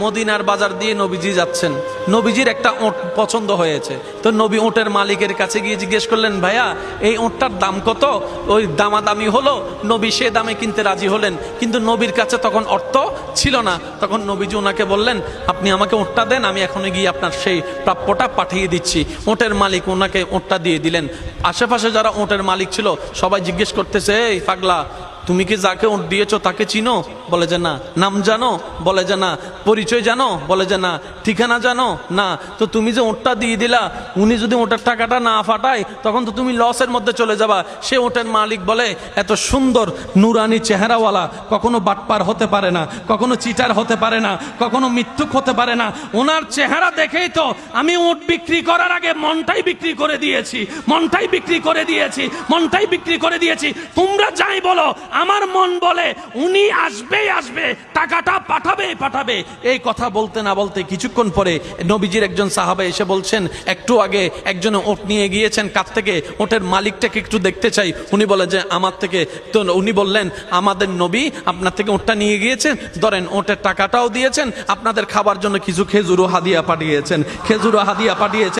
মদিনার বাজার দিয়ে নবীজি যাচ্ছেন, নবীজির একটা ওট পছন্দ হয়েছে। তো নবী ওটের মালিকের কাছে গিয়ে জিজ্ঞেস করলেন, ভাইয়া এই ওটটার দাম কত? ওই দামাদামি হলো, নবী সে দামে কিনতে রাজি হলেন, কিন্তু নবীর কাছে তখন অর্থ ছিল না। তখন নবীজি ওনাকে বললেন, আপনি আমাকে ওটটা দেন, আমি এখনই গিয়ে আপনার সেই প্রাপ্যটা পাঠিয়ে দিচ্ছি। ওটের মালিক ওনাকে ওটটা দিয়ে দিলেন। আশেপাশে যারা ওটের মালিক ছিল সবাই জিজ্ঞেস করতেছে, এই পাগলা, তুমি কি যাকে ওট দিয়েছো তাকে চিনো? বলে যে না। নাম জানো? বলে যে না। পরিচয় জানো? বলে যে না। ঠিকানা জানো? না। তো তুমি যে ওটটা দিয়ে দিলা, উনি যদি ওটার টাকাটা না ফাটায় তখন তো তুমি লসের মধ্যে চলে যাবা। সে ওটের মালিক বলে, এত সুন্দর নুরানি চেহারাওয়ালা কখনো বাটপার হতে পারে না, কখনো চিটার হতে পারে না, কখনো মিথ্যুক হতে পারে না। ওনার চেহারা দেখেই তো আমি ওট বিক্রি করার আগে মনটাই বিক্রি করে দিয়েছি, মনটাই বিক্রি করে দিয়েছি, মনটাই বিক্রি করে দিয়েছি। তোমরা যাই বলো, আমার মন বলে উনি আসবেই আসবে, টাকাটা পাঠাবেই পাঠাবে। এই কথা বলতে না বলতে কিছুক্ষণ পরে নবীজির একজন সাহাবা এসে বলছেন, একটু আগে একজন ওট নিয়ে গিয়েছেন, কাছ থেকে ওটের মালিকটাকে একটু দেখতে চাই। উনি বলে যে আমার থেকে। তো উনি বললেন, আমাদের নবী আপনার থেকে ওটটা নিয়ে গিয়েছেন, ধরেন ওটের টাকাটাও দিয়েছেন, আপনাদের খাবার জন্য কিছু খেজুরও হাদিয়া পাঠিয়েছেন, খেজুরও হাদিয়া পাঠিয়েছেন।